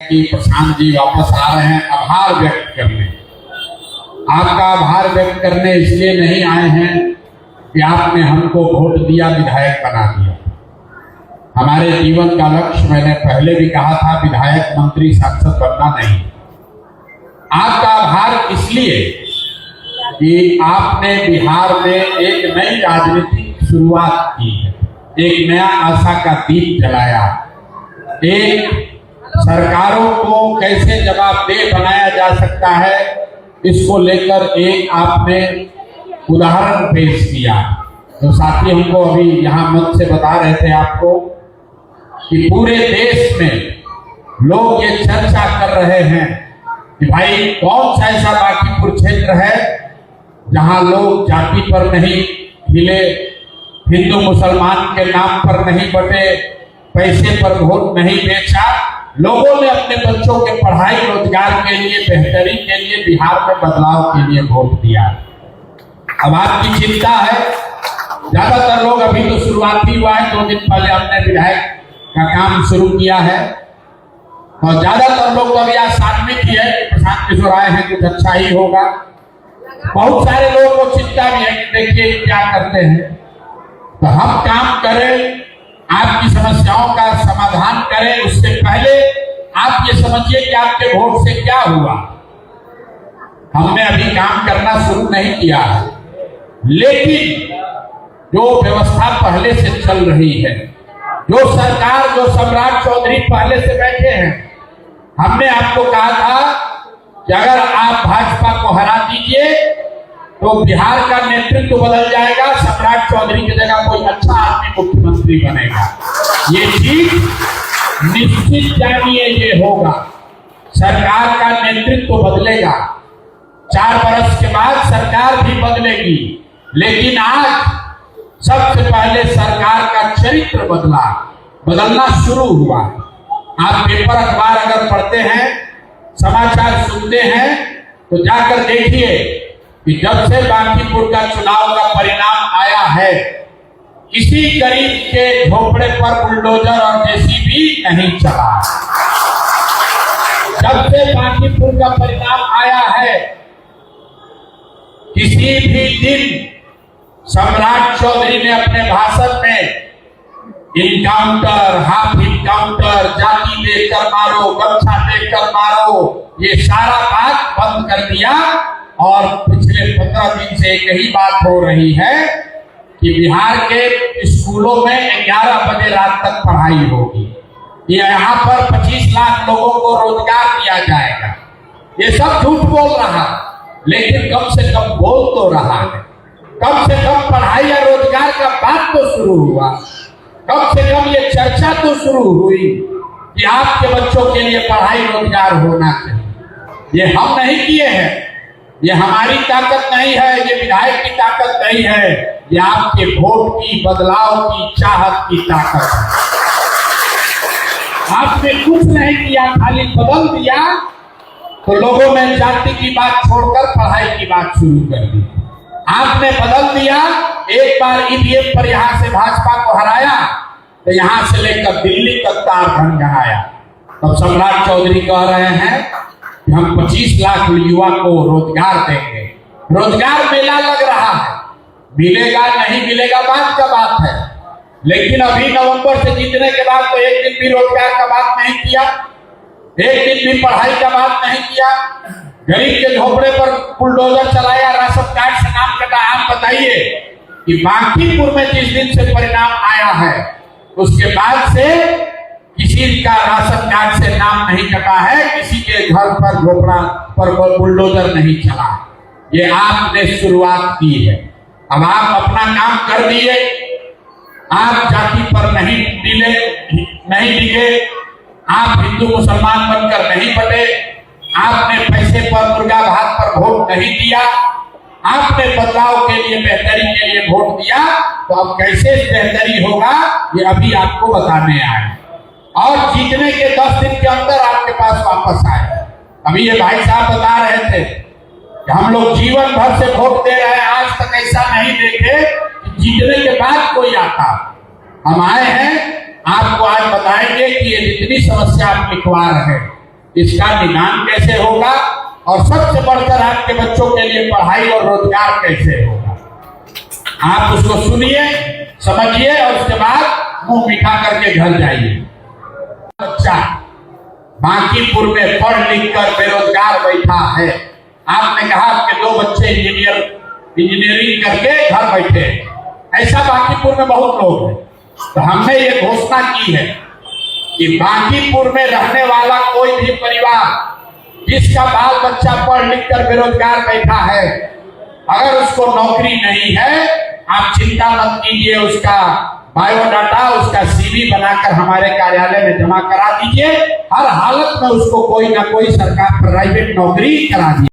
कि प्रशांत जी वापस आ रहे हैं आभार व्यक्त करने। आपका आभार व्यक्त करने इसलिए नहीं आए हैं कि आपने हमको वोट दिया, विधायक बना दिया। हमारे जीवन का लक्ष्य मैंने पहले भी कहा था, विधायक मंत्री सांसद बनना नहीं। आपका आभार इसलिए कि आपने बिहार में एक नई राजनीतिक शुरुआत की है, एक नया आशा का दीप जलाया, एक सरकारों को कैसे जवाबदेह बनाया जा सकता है इसको लेकर एक आपने उदाहरण पेश किया। तो साथी हमको अभी यहाँ मंच से बता रहे थे आपको कि पूरे देश में लोग ये चर्चा कर रहे हैं कि भाई कौन सा ऐसा बांकीपुर क्षेत्र है जहां लोग जाति पर नहीं हिले, हिंदू मुसलमान के नाम पर नहीं बटे, पैसे पर वोट नहीं बेचा, लोगों ने अपने बच्चों के पढ़ाई रोजगार के लिए, बेहतरी के लिए, बिहार में बदलाव के लिए वोट दिया। अब आपकी चिंता है, ज्यादातर लोग अभी तो शुरुआत ही हुआ है, 2 दिन पहले हमने विधायक का काम शुरू किया है और ज्यादातर लोग तो अभी आज सात्विक ही है कि प्रशांत किशोर आए हैं कुछ अच्छा ही होगा। बहुत सारे लोगों को चिंता भी है कि देखिए क्या करते हैं। तो हम काम करें, आपकी समस्याओं का समाधान करें, उससे पहले आप ये समझिए कि आपके वोट से क्या हुआ। हमने अभी काम करना शुरू नहीं किया है, लेकिन जो व्यवस्था पहले से चल रही है, जो सरकार, जो सम्राट चौधरी पहले से बैठे हैं, हमने आपको कहा था कि अगर आप भाजपा को हरा दीजिए तो बिहार का नेतृत्व बदल जाएगा, सम्राट चौधरी की जगह कोई अच्छा आदमी मुख्यमंत्री बनेगा। ये चीज निश्चित जानिए, ये होगा। सरकार का नेतृत्व बदलेगा, 4 बरस के बाद सरकार भी बदलेगी, लेकिन आज सबसे पहले सरकार का चरित्र बदलना शुरू हुआ। आप पेपर अखबार अगर पढ़ते हैं, समाचार सुनते हैं, तो जाकर देखिए कि जब से बांकीपुर का चुनाव का परिणाम आया है, किसी गरीब के झोपड़े पर बुलडोजर और जेसीबी नहीं चला। जब से बांकीपुर का परिणाम आया है, किसी भी दिन सम्राट चौधरी ने अपने भाषण में इनकाउंटर, हाफ इनकाउंटर, जाति देकर मारो, गमछा देकर मारो, ये सारा बात बंद कर दिया और पिछले 15 दिन से एक ही बात हो रही है कि बिहार के स्कूलों में 11 बजे रात तक पढ़ाई होगी। ये यहाँ पर 25 लाख लोगों को रोजगार दिया जाएगा। ये सब झूठ बोल रहा, लेकिन कम से कम बोल तो रहा है। कम से कम पढ़ाई या रोजगार का बात तो शुरू हुआ, कम से कम ये चर्चा तो शुरू हुई कि आपके बच्चों के लिए पढ़ाई रोजगार होना चाहिए। ये हम नहीं किए हैं, ये हमारी ताकत नहीं है, ये विधायक की ताकत नहीं है, ये आपके वोट की, बदलाव की, चाहत की ताकत है। आपने कुछ नहीं किया, खाली बदल दिया, तो लोगों में जाति की बात छोड़कर पढ़ाई की बात शुरू कर दी। आपने बदल दिया, एक बार ईवीएम पर यहां से भाजपा को हराया तो यहां से लेकर दिल्ली तक तार घनघनाया। तब सम्राट चौधरी कह रहे हैं कि हम 25 लाख युवा को रोजगार देंगे। रोजगार मेला लग रहा है, मिलेगा नहीं मिलेगा बात का बात है, लेकिन अभी नवंबर से जीतने के बाद तो एक दिन भी रोजगार का बात नहीं किया, एक दिन भी पढ़ाई का बात नहीं किया। गरीब के झोपड़े पर बुलडोजर चलाया, राशन कार्ड से नाम कटा। आप बताइए कि बांकीपुर में जिस दिन से परिणाम आया है, उसके बाद से किसी का राशन कार्ड से नाम नहीं कटा है, किसी के घर पर झोपड़ा पर बुलडोजर नहीं चला। ये आपने शुरुआत की है। अब आप अपना काम कर दिए, आप जाति पर नहीं डिगे, आप हिंदू मुसलमान बनकर नहीं बटे, आपने पैसे पर, मुर्गा भात पर वोट नहीं दिया, आपने बदलाव के लिए, बेहतरी के लिए वोट दिया। तो अब कैसे बेहतरी होगा ये अभी आपको बताने आए और जीतने के 10 दिन के अंदर आपके पास वापस आए। अभी ये भाई साहब बता रहे थे कि हम लोग जीवन भर से वोट दे रहे हैं, आज तक ऐसा नहीं देखे कि जीतने के बाद कोई आता। हम आए हैं, आपको आज बताएंगे कि ये जितनी समस्या आप लिखवा रहे हैं इसका निदान कैसे होगा और सबसे बढ़कर आपके बच्चों के लिए पढ़ाई और रोजगार कैसे होगा। आप उसको सुनिए, समझिए और उसके बाद मुंह मीठा करके घर जाइए। बच्चा बांकीपुर में पढ़ लिख कर बेरोजगार बैठा है। आपने कहा आपके 2 बच्चे इंजीनियरिंग करके घर बैठे, ऐसा बांकीपुर में बहुत लोग हैं। तो हमने ये घोषणा की है कि बांकीपुर में रहने वाला कोई भी परिवार जिसका बाल बच्चा पढ़ लिख कर बेरोजगार बैठा है, अगर उसको नौकरी नहीं है, आप चिंता मत कीजिए, उसका बायोडाटा, उसका CV बनाकर हमारे कार्यालय में जमा करा दीजिए। हर हालत में उसको कोई ना कोई सरकार प्राइवेट नौकरी करा दीजिए।